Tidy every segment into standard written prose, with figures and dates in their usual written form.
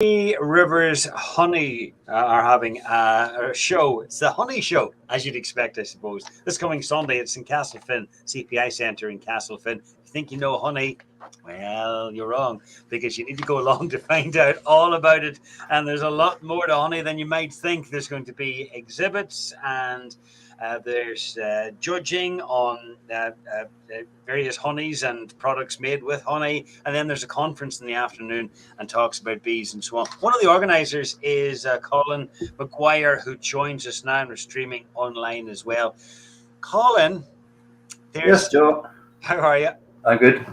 Three Rivers Honey are having a show. It's the Honey Show, as you'd expect, I suppose. This coming Sunday, it's in Castlefin, CPI Centre in Castlefin. If you think you know honey, well, you're wrong, because you need to go along to find out all about it. And there's a lot more to honey than you might think. There's going to be exhibits and there's judging on various honeys and products made with honey. And then there's a conference in the afternoon and talks about bees and so on. One of the organizers is Colin Maguire, who joins us now and we're streaming online as well. Colin, Yes, Joe. How are you? I'm good.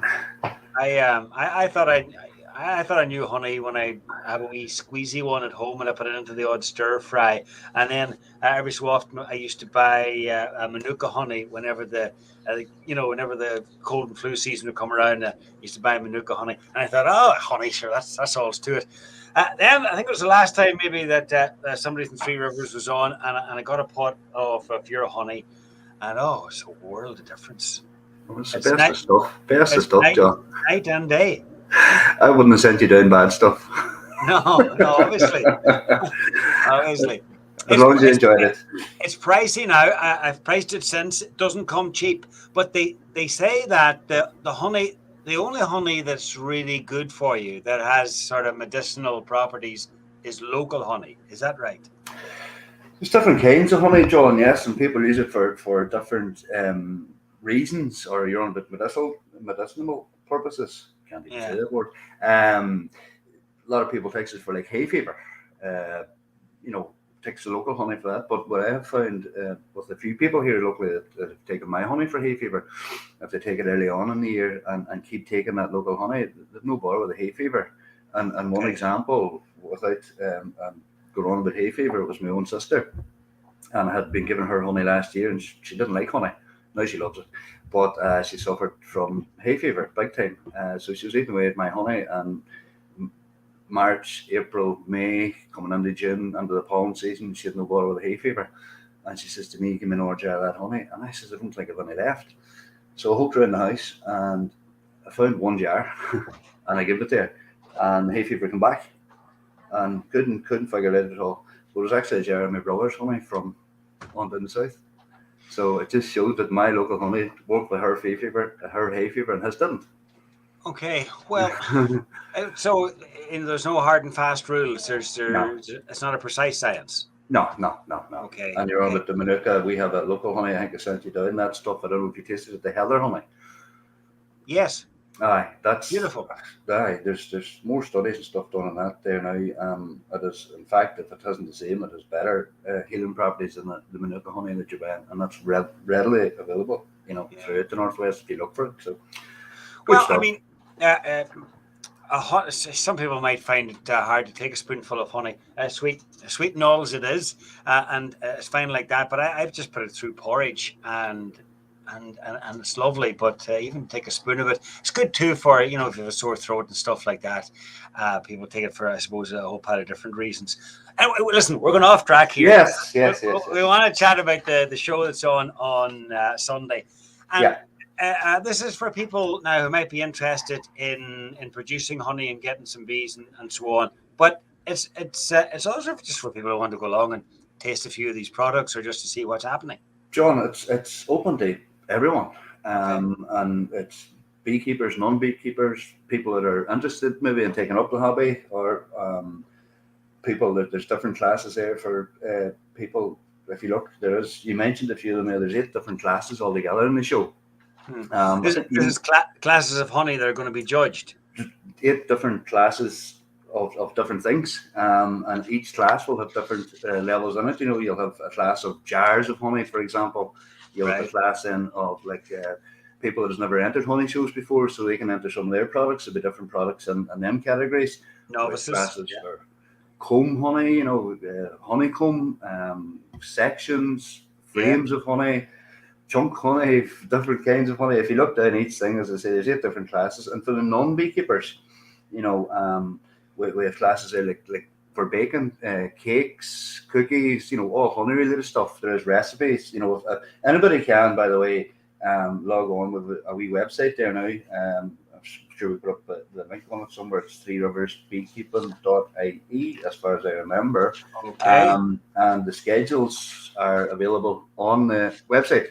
I thought I knew honey when I have a wee squeezy one at home and I put it into the odd stir fry. And then every so often I used to buy a Manuka honey whenever whenever the cold and flu season would come around. I used to buy Manuka honey, and I thought, oh, honey, sure, that's all to it. Then I think it was the last time maybe that somebody from Three Rivers was on, and I got a pot of pure honey, and oh, it's a world of difference. Well, it's the best of stuff. Best of stuff, John. Night and day. I wouldn't have sent you down bad stuff. No, obviously. Obviously. As long as you enjoyed it. It's pricey now. I've priced it since. It doesn't come cheap. But they say that the honey, the only honey that's really good for you, that has sort of medicinal properties, is local honey. Is that right? There's different kinds of honey, John, yes, and people use it for different reasons, or your own bit medicinal purposes. Can't even say that word. A lot of people takes it for like hay fever. Takes the local honey for that. But what I have found with a few people here locally that have taken my honey for hay fever, if they take it early on in the year and keep taking that local honey, there's no bother with the hay fever. And one example, without going on with hay fever, it was my own sister, and I had been giving her honey last year, and she didn't like honey. Now she loves it, but she suffered from hay fever big time. So she was eating away at my honey, and March, April, May, coming into June, into the pollen season, she had no bother with hay fever. And she says to me, give me another jar of that honey. And I says, I don't think I've any left. So I hooked her in the house, and I found one jar, and I gave it to her. And hay fever came back, and couldn't figure it out at all. But it was actually a jar of my brother's honey from on down the south. So it just showed that my local honey worked with her hay fever, and his didn't. Okay, well, so there's no hard and fast rules. No. It's not a precise science. No. Okay. And you're on with the Manuka. We have a local honey. I think I sent you down that stuff. I don't know if you tasted it. The heather honey. Yes. Aye, that's beautiful. Aye, there's more studies and stuff done on that there now. It is, in fact, if it isn't the same, it has better healing properties than the Manuka honey that you buy, and that's readily available. Throughout the Northwest if you look for it. So, well, stuff. I mean, some people might find it hard to take a spoonful of honey. Sweet and all as it is, and it's fine like that. But I've just put it through porridge, and it's lovely. But even take a spoon of it, it's good too for if you have a sore throat and stuff like that. People take it for, I suppose, a whole pile of different reasons. Anyway, listen, we're going off track here. Yes. We want to chat about the show that's on Sunday. And, this is for people now who might be interested in producing honey and getting some bees and so on. But it's also just for people who want to go along and taste a few of these products or just to see what's happening. John, it's open to everyone, and it's beekeepers, non-beekeepers, people that are interested maybe in taking up the hobby, or people that there's different classes there for people. If you look, you mentioned a few of them there. There's 8 different classes altogether in the show. There's classes of honey that are going to be judged. 8 different classes of different things, and each class will have different levels in it. You'll have a class of jars of honey, for example. You'll have a class in of people that has never entered honey shows before, so they can enter some of their products. There'll be different products in them categories. Novices. Classes for comb honey, honeycomb, sections, frames of honey, chunk honey, different kinds of honey. If you look down each thing, as I say, there's 8 different classes. And for the non-beekeepers, we have classes there like for baking, cakes, cookies, all honey related stuff. There's recipes. Anybody can, by the way, log on with a wee website there now. I've sure we put up the link on it somewhere. It's Three Rivers Beekeeping.ie, as far as I remember. Okay. And the schedules are available on the website,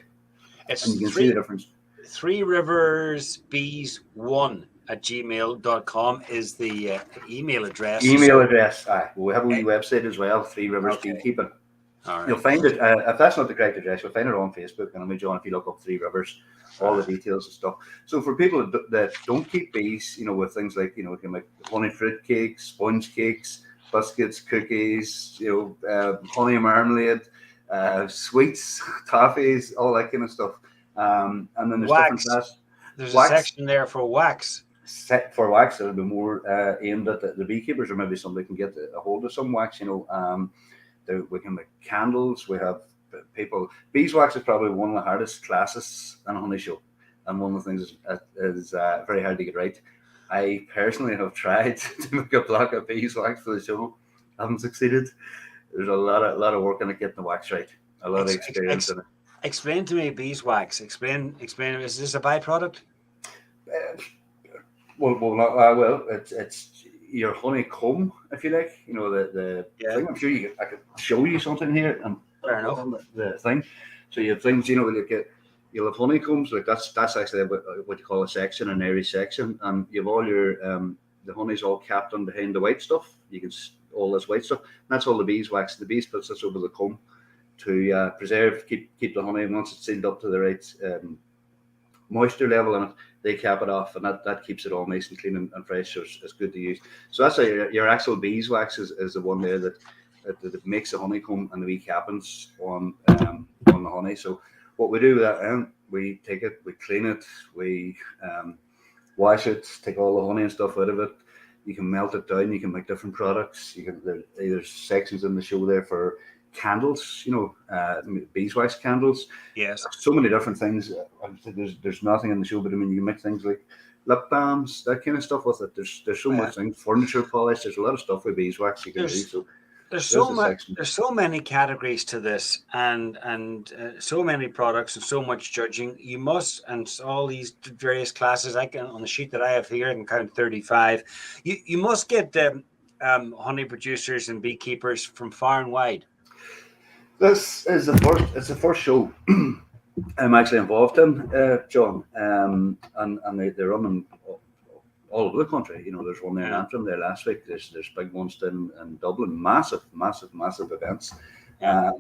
and It's you can see the difference. Three Rivers Bees 1@gmail.com is the email address. Email So, address. We have a wee website as well, Three Rivers okay. Beekeeping. All right. You'll find it, if that's not the correct address, you'll find it on Facebook. And maybe, John, if you look up Three Rivers, all the details and stuff. So for people that don't keep bees, with things like, we can make honey fruit cakes, sponge cakes, biscuits, cookies, honey marmalade, sweets, toffees, all that kind of stuff. And then there's different Wax. classes. There's Wax. a section there for wax. Set for wax, it'll be more aimed at the beekeepers, or maybe somebody can get a hold of some wax, we can make candles. We have people. Beeswax is probably one of the hardest classes in a honey show, and one of the things is very hard to get right. I personally have tried to make a block of beeswax for the show. I haven't succeeded. There's a lot of work in it getting the wax right. A lot of experience in it. Explain to me beeswax. Explain. Is this a byproduct? Well, it's your honeycomb, if you like. The thing. I'm sure I could show you something here. Fair enough. The thing. So you have things, you'll have honeycombs. Like that's actually what you call a section, an airy section, and you have all your the honey's all capped on behind the white stuff. You can all this white stuff. That's all the beeswax. The bees puts this over the comb to preserve, keep the honey. Once it's sealed up to the right moisture level in it, they cap it off, and that keeps it all nice and clean and fresh. So it's good to use. So that's your actual beeswax is the one there that makes the honeycomb and the wee cappings on the honey. So what we do with that, we take it, we clean it, we wash it, take all the honey and stuff out of it. You can melt it down. You can make different products. There's sections in the show there for candles, beeswax candles. Yes. So many different things. There's nothing in the show, but I mean, you can make things like lip balms, that kind of stuff with it. There's so much things. Furniture polish. There's a lot of stuff with beeswax you can do. So there's so much. There's so many categories to this, and so many products and so much judging. You must, and all these various classes. I can on the sheet that I have here, I can count 35. You must get honey producers and beekeepers from far and wide. This is the first show I'm actually involved in, John, and they run them all over the country. There's one there in Antrim there last week. There's big ones in Dublin, massive events. Yeah.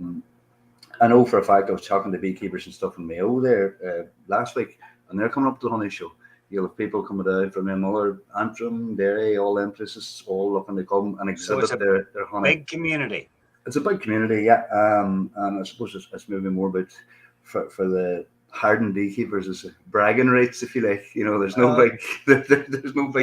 I know for a fact I was talking to beekeepers and stuff in Mayo there last week, and they're coming up to the honey show. You'll have people coming down from them other Antrim, Derry, all them places, all looking to come and exhibit their honey. Big community. It's a big community, yeah. And I suppose it's maybe more about for the hardened beekeepers is bragging rights, if you like. There's no big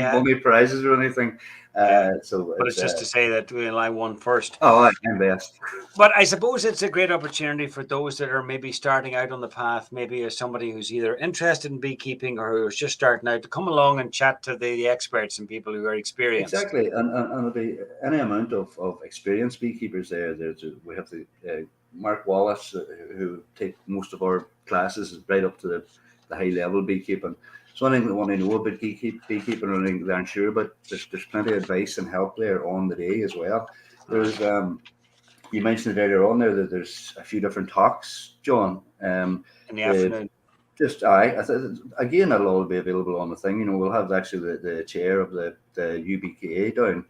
money prizes or anything. But it's just to say that I won first. Oh, I'm best. But I suppose it's a great opportunity for those that are maybe starting out on the path, maybe as somebody who's either interested in beekeeping or who's just starting out, to come along and chat to the experts and people who are experienced. Exactly, and there'll be any amount of experienced beekeepers there. We have the Mark Wallace, who take most of our classes right up to the high level beekeeping. So anything that want to know about beekeeping or anything they're unsure about, there's plenty of advice and help there on the day as well. There's you mentioned it earlier on there that there's a few different talks, John. In the afternoon. Again, that'll all be available on the thing. We'll have actually the chair of the UBKA down,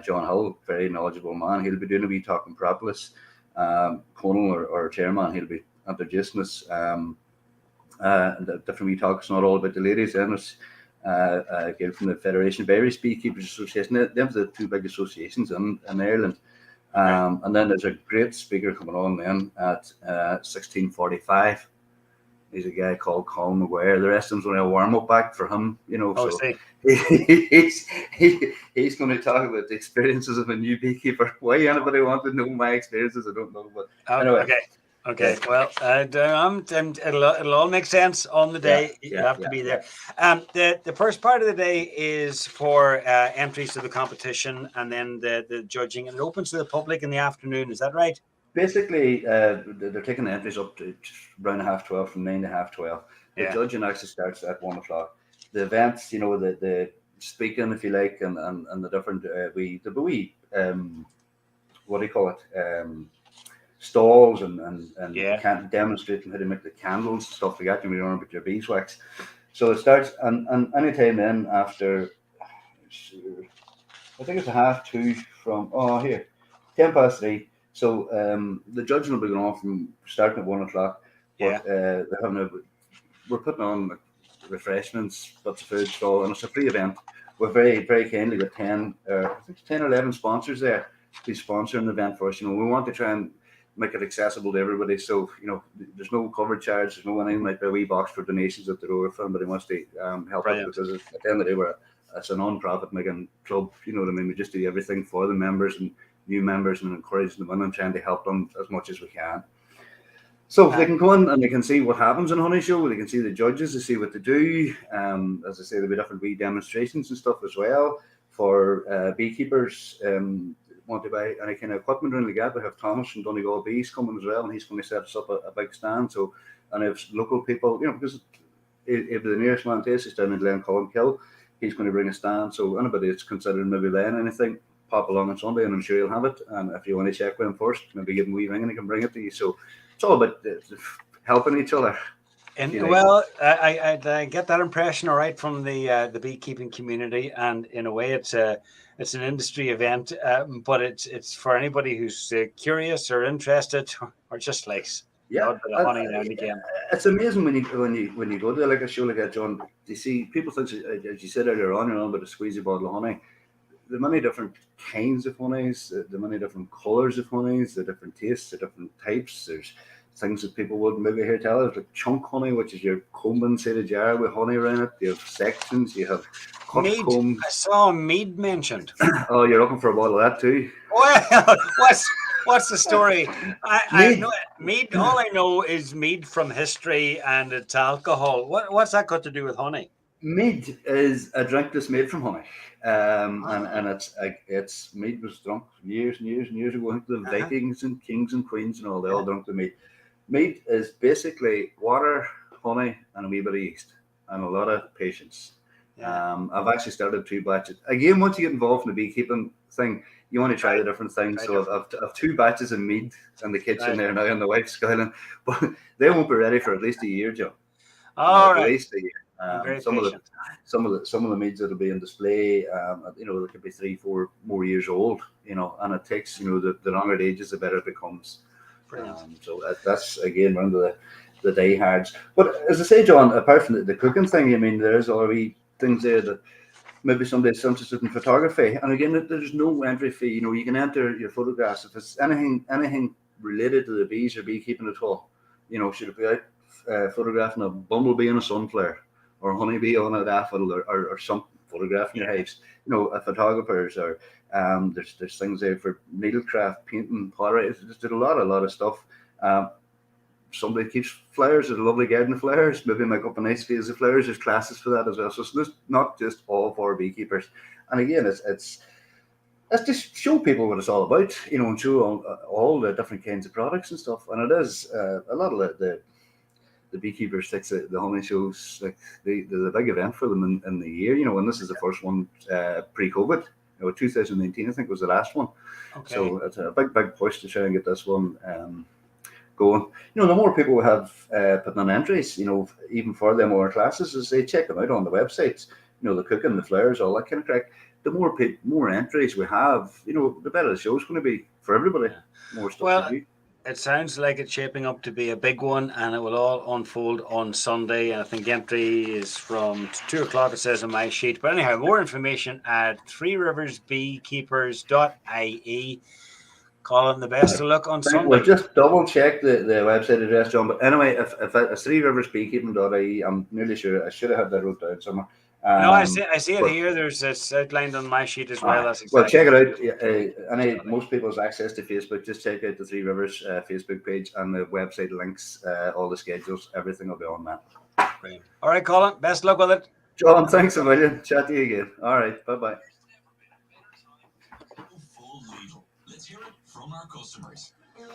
John Hill, very knowledgeable man. He'll be doing a wee talk in Propolis. Conal or chairman, he'll be introducing us. The different wee talks, not all about the ladies. Then there's a girl from the Federation of Irish Beekeepers Association. They have the two big associations in Ireland. And then there's a great speaker coming on then at 16:45. He's a guy called Colin Maguire. The rest of them's only a warm-up act for him, So he's going to talk about the experiences of a new beekeeper. Why anybody want to know my experiences, I don't know. But anyway. Okay. Well, it'll all make sense on the day. You have to be there. The first part of the day is for entries to the competition, and then the judging, and it opens to the public in the afternoon. Is that right? Basically, they're taking the entries up to around 12:30, from 9 to 12:30. The judging actually starts at 1 o'clock. the events, the speaking, if you like, and the different what do you call it? Stalls and Yeah. demonstrating how to make the candles and stuff like that. You know, with your beeswax. So it starts, and any time then after, I think it's a 1:30 from, 3:10. So the judging will be going on from starting at 1 o'clock. Yeah. But we're putting on like, refreshments, lots of food stall, and it's a free event. We're very, very kindly got 10, I think it's 10 or 11 sponsors there who's sponsoring the event for us. You know, we want to try and make it accessible to everybody. So, there's no cover charge, there's no anything like a wee box for donations at the door if somebody wants to help us, because at the end of the day, it's a non-profit making club, you know what I mean? We just do everything for the members and new members and encouraging them and trying to help them as much as we can. So they can go in and they can see what happens in Honey Show. They can see the judges, they see what they do. As I say, there'll be different wee demonstrations and stuff as well for beekeepers. Want to buy any kind of equipment or anything like that. We have Thomas from Donegal Bees coming as well, and he's going to set us up a big stand. So, and if local people, because if the nearest man to us is down in Glencolin, he's going to bring a stand. So anybody that's considering maybe buying anything, pop along on Sunday, and I'm sure he'll have it. And if you want to check with him first, maybe give him a wee ring and he can bring it to you. So it's all about helping each other. And well, I get that impression, all right, from the beekeeping community, and in a way, it's an industry event, but it's for anybody who's curious or interested or just likes a bit of honey now and again. It's amazing when you go to like a show like that, John. You see people think, as you said earlier on, about a squeezy bottle of honey. The many different kinds of honeys, the many different colours of honeys, the different tastes, the different types. There's things that people would maybe hear tell us, like chunk honey, which is your comb inside a jar with honey around it. You have sections, you have cut mead. comb. I saw mead mentioned. Oh, you're looking for a bottle of that too? Well, what's the story? I Mead. know mead. All I know is mead from history, and it's alcohol. What's that got to do with honey? Mead is a drink that's made from honey, and it's mead was drunk years and years and years ago. I think the Vikings and kings and queens and all, they all drunk the mead. Mead is basically water, honey, and a wee bit of yeast, and a lot of patience. Yeah. I've actually started 2 batches. Again, once you get involved in the beekeeping thing, you want to try the different things. So I've 2 batches of mead in the kitchen there now, and the wife's skyling, but they won't be ready for at least a year, Joe. All right. At least a year. Some of the meads that'll be on display, they could be 3-4 more years old, and it takes, the longer it ages, the better it becomes. So that's again one of the diehards. But as I say, John, apart from the cooking thing, I mean, there's already things there that maybe somebody's interested in photography, and again, there's no entry fee. You can enter your photographs if it's anything related to the bees or beekeeping at all. Should it be out photographing a bumblebee and a sunflower, or a honeybee on a daffodil, or some photographing your hives. Photographers, or there's things there for needlecraft, painting, pottery. It's just a lot of stuff. Somebody keeps flowers. There's a lovely garden of flowers. Maybe make up a nice vase of flowers. There's classes for that as well. So it's not just all for beekeepers. And again, it's just show people what it's all about, and show all the different kinds of products and stuff. And it is a lot of the Beekeepers sticks the honey shows, like the big event for them in the year, and this is the first one pre-COVID. 2019 I think was the last one. Okay. So it's a big push to try and get this one going. The more people we have putting on entries, even for them more classes, as they check them out on the websites, the cooking, the flowers, all that kind of crack. The more entries we have, the better the show's going to be for everybody. More stuff to do. It sounds like it's shaping up to be a big one, and it will all unfold on Sunday. And I think entry is from 2 o'clock, it says on my sheet. But anyhow, more information at threeriversbeekeepers.ie. Colin, the best of luck on Sunday. We'll just double check the website address, John. But anyway, if it's threeriversbeekeeping.ie, I'm nearly sure I should have had that wrote down somewhere. No, I see it here. It's outlined on my sheet as well. That's exactly. Well, check it out. Most people's access to Facebook, just check out the Three Rivers Facebook page, and the website links, all the schedules, everything will be on that. Brilliant. All right, Colin, best luck with it. John, thanks a million. Chat to you again. All right, bye-bye. Let's hear it from our customers.